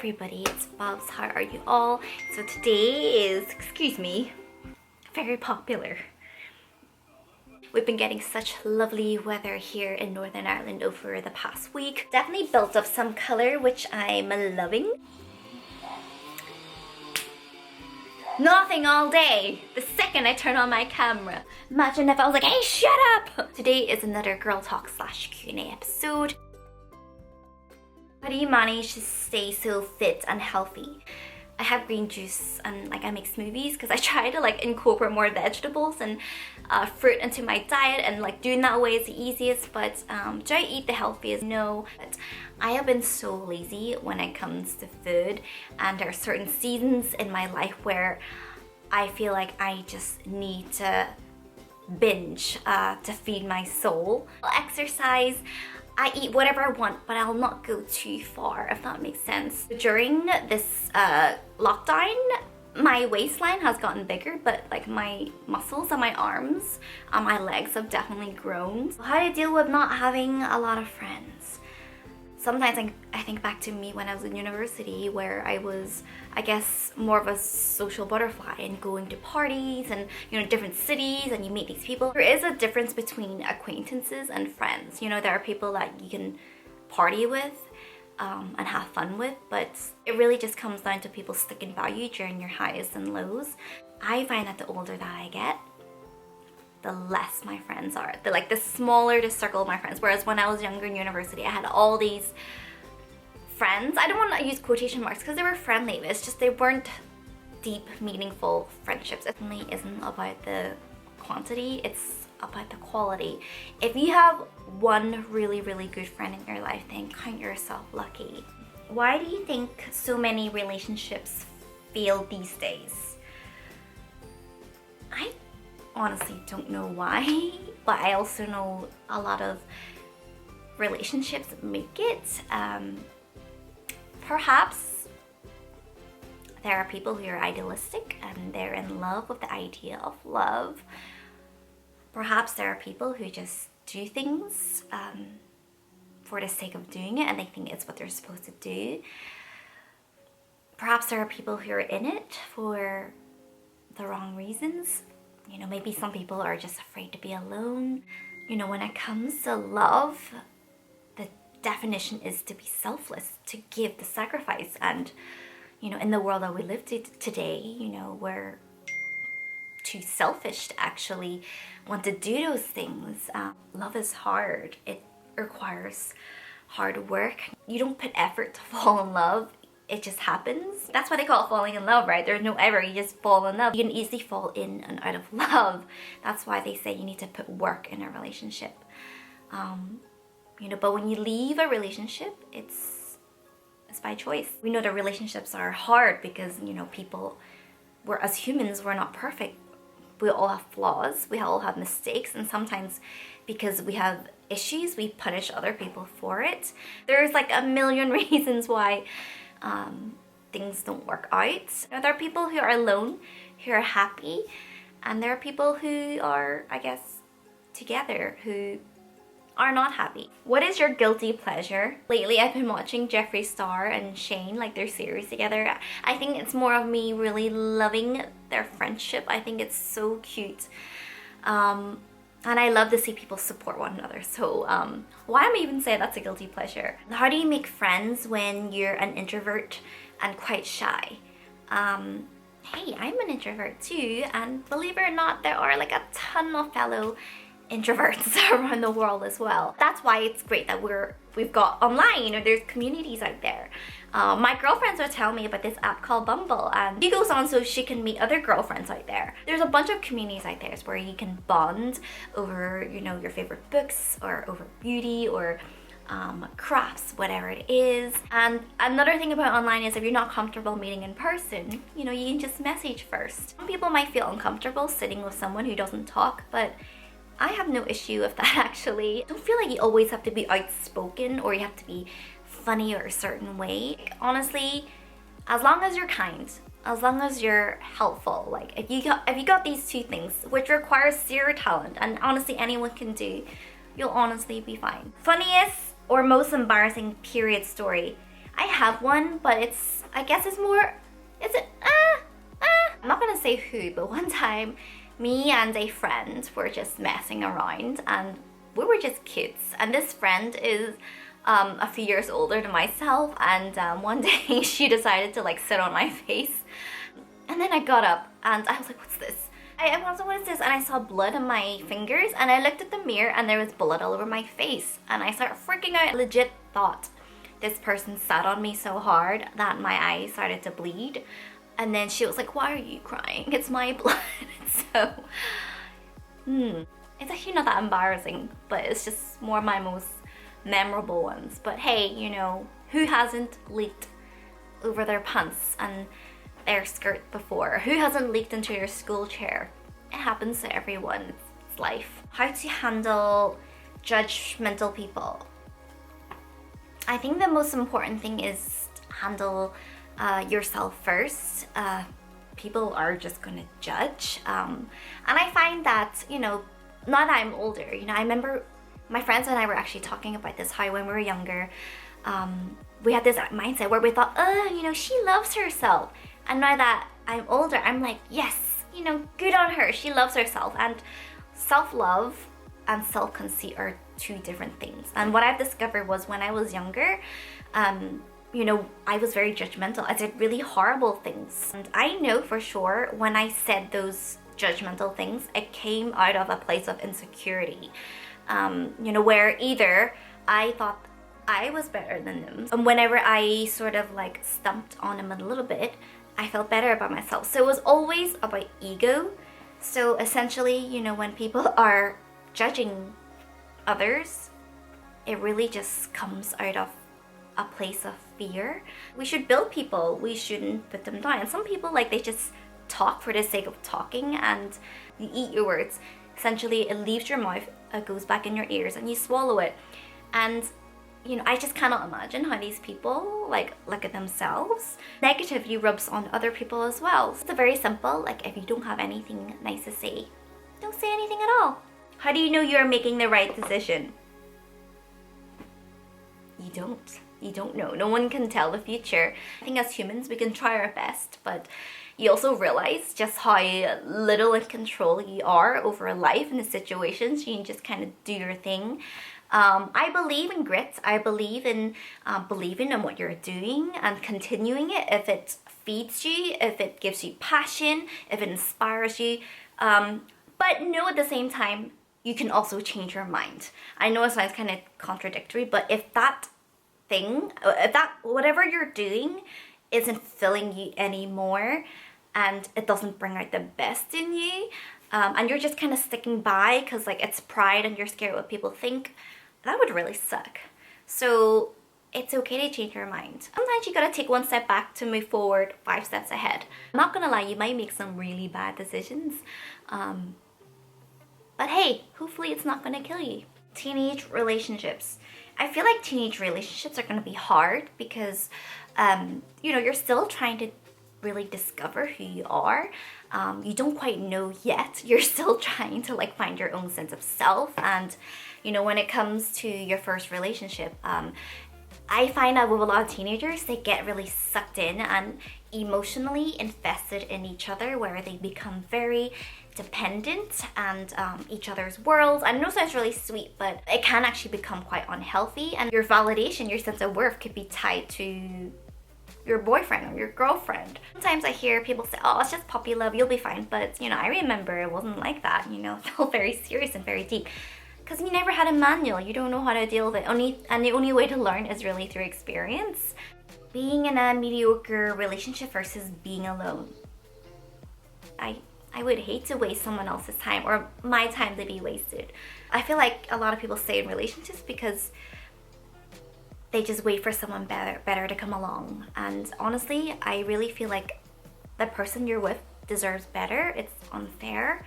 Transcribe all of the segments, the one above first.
everybody, it's Bubs. How are you all? So today is, excuse me, very popular. We've been getting such lovely weather here in Northern Ireland over the past week. Definitely built up some colour, which I'm loving. Nothing all day the second I turn on my camera. Imagine if I was like, hey, shut up! Today is another girl talk / Q&A episode. How do you manage to stay so fit and healthy? I have green juice and I make smoothies because I try to incorporate more vegetables and fruit into my diet, and doing that way is the easiest, but do I eat the healthiest? No. But I have been so lazy when it comes to food, and there are certain seasons in my life where I feel like I just need to binge to feed my soul. I'll exercise, I eat whatever I want, but I'll not go too far, if that makes sense. During this lockdown, my waistline has gotten bigger, but my muscles and my arms and my legs have definitely grown. How do I deal with not having a lot of friends? Sometimes I think back to me when I was in university, where I was, I guess, more of a social butterfly and going to parties and, different cities, and you meet these people. There is a difference between acquaintances and friends. There are people that you can party with and have fun with, but it really just comes down to people sticking value during your highs and lows. I find that the older that I get, the less my friends are. The smaller the circle of my friends. Whereas when I was younger in university, I had all these friends. I don't want to use quotation marks because they were friendly. It's just they weren't deep, meaningful friendships. It really isn't about the quantity, it's about the quality. If you have one really, really good friend in your life, then count yourself lucky. Why do you think so many relationships fail these days? I honestly don't know why, but I also know a lot of relationships make it. Perhaps there are people who are idealistic and they're in love with the idea of love. Perhaps there are people who just do things for the sake of doing it and they think it's what they're supposed to do. Perhaps there are people who are in it for the wrong reasons. Maybe some people are just afraid to be alone. When it comes to love, the definition is to be selfless, to give the sacrifice. And, in the world that we live today, we're too selfish to actually want to do those things. Love is hard. It requires hard work. You don't put effort to fall in love. It just happens. That's why they call it falling in love, right? There's no ever, you just fall in love. You can easily fall in and out of love. That's why they say you need to put work in a relationship. But when you leave a relationship, it's by choice. We know that relationships are hard because, as humans, we're not perfect. We all have flaws, we all have mistakes, and sometimes because we have issues, we punish other people for it. There's a million reasons why things don't work out. There are people who are alone, who are happy, and there are people who are, I guess, together, who are not happy. What is your guilty pleasure? Lately, I've been watching Jeffree Star and Shane, their series together. I think it's more of me really loving their friendship. I think it's so cute. And I love to see people support one another. So why am I even saying that's a guilty pleasure? How do you make friends when you're an introvert and quite shy? Hey, I'm an introvert too, and believe it or not, there are a ton of fellow introverts around the world as well. That's why it's great that we've got online, there's communities out there. My girlfriends would tell me about this app called Bumble, and she goes on so she can meet other girlfriends out there. There's a bunch of communities out there where you can bond over, your favorite books, or over beauty, or crafts, whatever it is. And another thing about online is if you're not comfortable meeting in person, you can just message first. Some people might feel uncomfortable sitting with someone who doesn't talk, but I have no issue with that actually. Don't feel like you always have to be outspoken or you have to be funny or a certain way. Honestly, as long as you're kind, as long as you're helpful, if you got these two things, which requires zero talent, and honestly anyone can do, you'll honestly be fine. Funniest or most embarrassing period story? I have one, but I guess it's more, I'm not gonna say who, but one time, me and a friend were just messing around and we were just kids. And this friend is a few years older than myself, and one day she decided to like sit on my face. And then I got up and I was like, what's this? I was like, what is this? And I saw blood on my fingers, and I looked at the mirror and there was blood all over my face. And I started freaking out. I legit thought this person sat on me so hard that my eyes started to bleed. And then she was like, why are you crying? It's my blood. So, it's actually not that embarrassing, but it's just more my most memorable ones. But hey, you know, who hasn't leaked over their pants and their skirt before? Who hasn't leaked into your school chair? It happens to everyone. It's life. How to handle judgmental people. I think the most important thing is to handle yourself first. People are just gonna judge. And I find that, you know, now that I'm older, you know, I remember my friends and I were actually talking about this, how when we were younger, we had this mindset where we thought, oh, you know, she loves herself. And now that I'm older, I'm like, yes, you know, good on her. She loves herself. And self-love and self-conceit are two different things. And what I've discovered was when I was younger, you know, I was very judgmental. I did really horrible things. And I know for sure when I said those judgmental things, it came out of a place of insecurity. You know, where either I thought I was better than them, and whenever I sort of like stumped on them a little bit, I felt better about myself. So it was always about ego. So essentially, you know, when people are judging others, it really just comes out of a place of fear. We should build people, we shouldn't put them down. And some people, like, they just talk for the sake of talking, and you eat your words. Essentially, it leaves your mouth, it goes back in your ears, and you swallow it. And you know, I just cannot imagine how these people like look at themselves. Negativity rubs on other people as well. So it's very simple, like if you don't have anything nice to say, don't say anything at all. How do you know you're making the right decision? You don't know. No one can tell the future. I think as humans we can try our best, but you also realize just how little in control you are over life and the situations. You can just kind of do your thing. I believe in grit. I believe in believing in what you're doing and continuing it if it feeds you, if it gives you passion, if it inspires you. But no, at the same time, you can also change your mind. I know it sounds kind of contradictory, but if that thing, whatever you're doing isn't filling you anymore and it doesn't bring out the best in you, and you're just kind of sticking by because like it's pride and you're scared what people think, that would really suck. So it's okay to change your mind. Sometimes you gotta take one step back to move forward 5 steps ahead. I'm not gonna lie, you might make some really bad decisions, but hey, hopefully it's not gonna kill you. Teenage relationships. I feel like teenage relationships are gonna be hard because you know, you're still trying to really discover who you are. You don't quite know yet. You're still trying to like find your own sense of self. And you know, when it comes to your first relationship, I find that with a lot of teenagers, they get really sucked in and emotionally invested in each other, where they become very dependent and each other's worlds. I know it sounds really sweet, but it can actually become quite unhealthy, and your validation, your sense of worth could be tied to your boyfriend or your girlfriend. Sometimes I hear people say, oh, it's just puppy love, you'll be fine. But you know, I remember it wasn't like that. You know, it felt very serious and very deep because you never had a manual. You don't know how to deal with it. And the only way to learn is really through experience. Being in a mediocre relationship versus being alone. I would hate to waste someone else's time or my time to be wasted. I feel like a lot of people stay in relationships because they just wait for someone better to come along. And honestly, I really feel like the person you're with deserves better. It's unfair.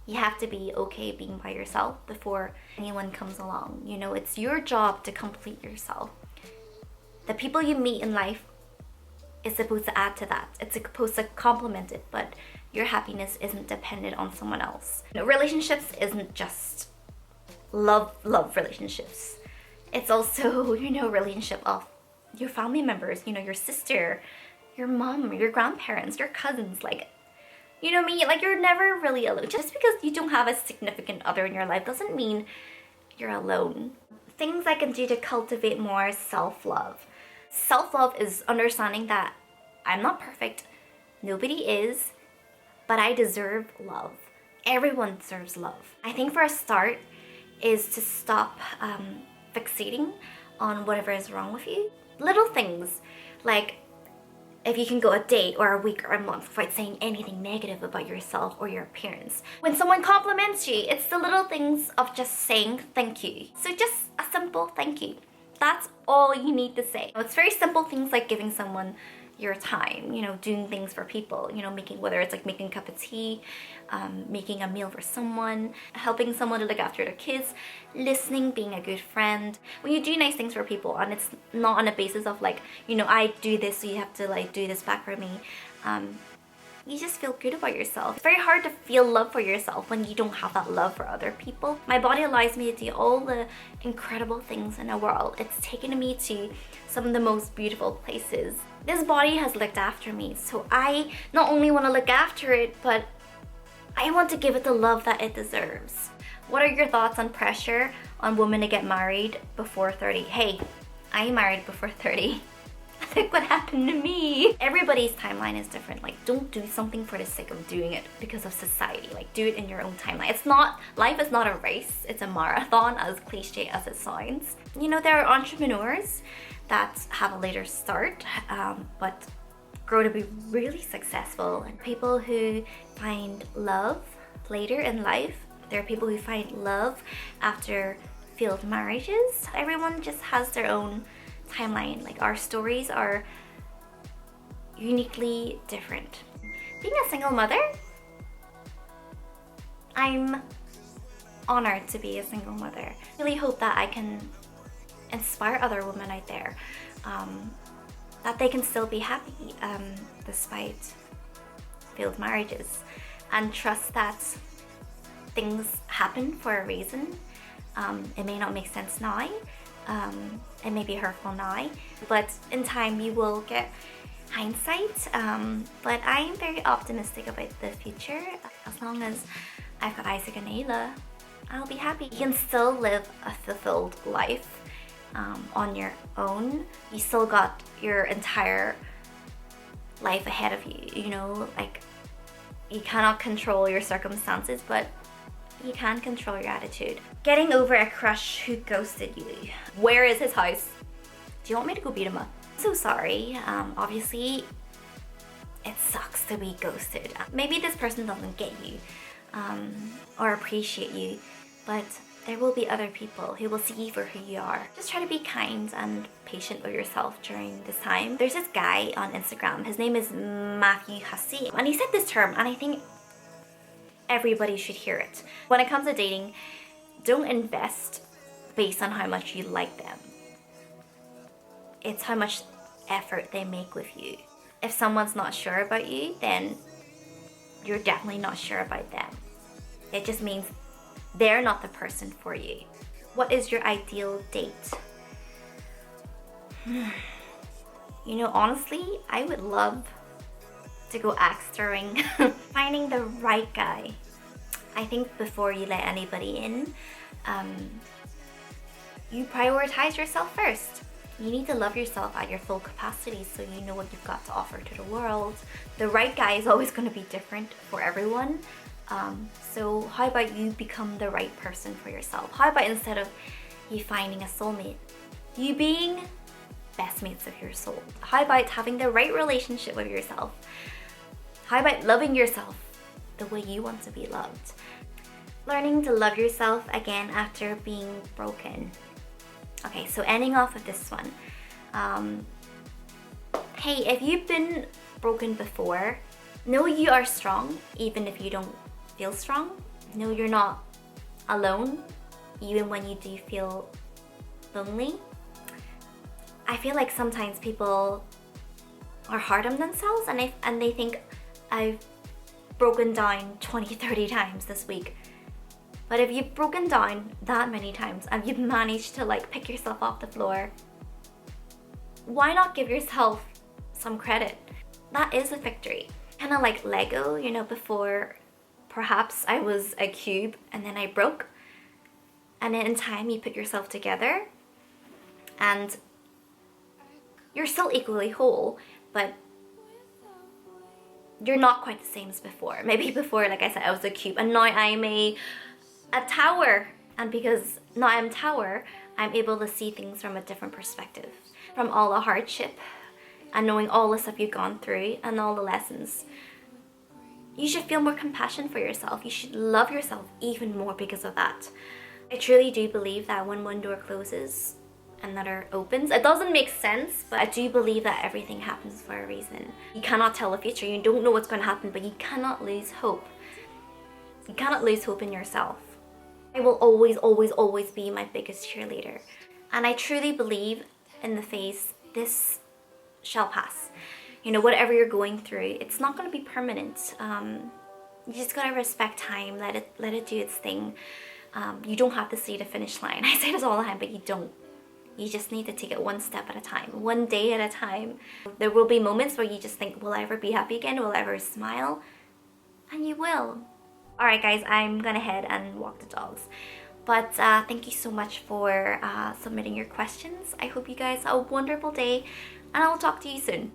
You have to be okay being by yourself before anyone comes along. You know, it's your job to complete yourself. The people you meet in life is supposed to add to that. It's supposed to complement it, but your happiness isn't dependent on someone else. You know, relationships isn't just love relationships. It's also, you know, relationship of your family members, you know, your sister, your mom, your grandparents, your cousins, like, you know me, like you're never really alone. Just because you don't have a significant other in your life doesn't mean you're alone. Things I can do to cultivate more self-love. Self-love is understanding that I'm not perfect, nobody is, but I deserve love. Everyone deserves love. I think for a start is to stop fixating on whatever is wrong with you. Little things, like if you can go a day or a week or a month without saying anything negative about yourself or your appearance. When someone compliments you, it's the little things of just saying thank you. So just a simple thank you. That's all you need to say. It's very simple things like giving someone your time, you know, doing things for people, you know, making, whether it's like making a cup of tea, making a meal for someone, helping someone to look after their kids, listening, being a good friend. When you do nice things for people and it's not on a basis of like, you know, I do this so you have to like do this back for me, you just feel good about yourself. It's very hard to feel love for yourself when you don't have that love for other people. My body allows me to do all the incredible things in the world. It's taken me to some of the most beautiful places. This body has looked after me, so I not only want to look after it, but I want to give it the love that it deserves. What are your thoughts on pressure on women to get married before 30? Hey, I married before 30. Look what happened to me. Everybody's timeline is different. Like, don't do something for the sake of doing it because of society. Like, do it in your own timeline. It's not, life is not a race, it's a marathon, as cliche as it sounds. You know, there are entrepreneurs that have a later start, but grow to be really successful. And people who find love later in life. There are people who find love after failed marriages. Everyone just has their own timeline. Like, our stories are uniquely different. Being a single mother, I'm honored to be a single mother. I really hope that I can inspire other women out there, that they can still be happy despite failed marriages, and trust that things happen for a reason. It may not make sense now, it may be hurtful now, but in time you will get hindsight. But I'm very optimistic about the future. As long as I've got Isaac and Ayla, I'll be happy. You can still live a fulfilled life on your own. You still got your entire life ahead of you, you know, like, you cannot control your circumstances, but you can control your attitude. Getting over a crush who ghosted you. Where is his house? Do you want me to go beat him up? I'm so sorry. Obviously, it sucks to be ghosted. Maybe this person doesn't get you or appreciate you, but there will be other people who will see you for who you are. Just try to be kind and patient with yourself during this time. There's this guy on Instagram, his name is Matthew Hussey, and he said this term, and I think everybody should hear it. When it comes to dating, don't invest based on how much you like them. It's how much effort they make with you. If someone's not sure about you, then you're definitely not sure about them. It just means they're not the person for you. What is your ideal date? You know, honestly, I would love to go axe throwing. Finding the right guy. I think before you let anybody in, you prioritize yourself first. You need to love yourself at your full capacity so you know what you've got to offer to the world. The right guy is always going to be different for everyone. So how about you become the right person for yourself? How about instead of you finding a soulmate, you being best mates of your soul? How about having the right relationship with yourself? How about loving yourself the way you want to be loved? Learning to love yourself again after being broken. Okay, so ending off with this one. Hey, if you've been broken before, know you are strong even if you don't feel strong. Know you're not alone even when you do feel lonely. I feel like sometimes people are hard on themselves and they think, I've broken down 20, 30 times this week. But if you've broken down that many times and you've managed to like pick yourself off the floor, why not give yourself some credit? That is a victory. Kind of like Lego, you know, before perhaps I was a cube and then I broke. And then in time you put yourself together and you're still equally whole, but you're not quite the same as before. Maybe before, like I said, I was a cube and now I'm a tower. And because now I'm a tower, I'm able to see things from a different perspective. From all the hardship and knowing all the stuff you've gone through and all the lessons. You should feel more compassion for yourself. You should love yourself even more because of that. I truly do believe that when one door closes, another opens. It doesn't make sense, but I do believe that everything happens for a reason. You cannot tell the future. You don't know what's going to happen, but you cannot lose hope. You cannot lose hope in yourself. I will always, always, always be my biggest cheerleader. And I truly believe in the phase, this shall pass. You know, whatever you're going through, it's not going to be permanent. You just gotta respect time, let it do its thing. You don't have to see the finish line. I say this all the time, but you don't. You just need to take it one step at a time, one day at a time. There will be moments where you just think, will I ever be happy again? Will I ever smile? And you will. Alright guys, I'm gonna head and walk the dogs. But thank you so much for submitting your questions. I hope you guys have a wonderful day and I will talk to you soon.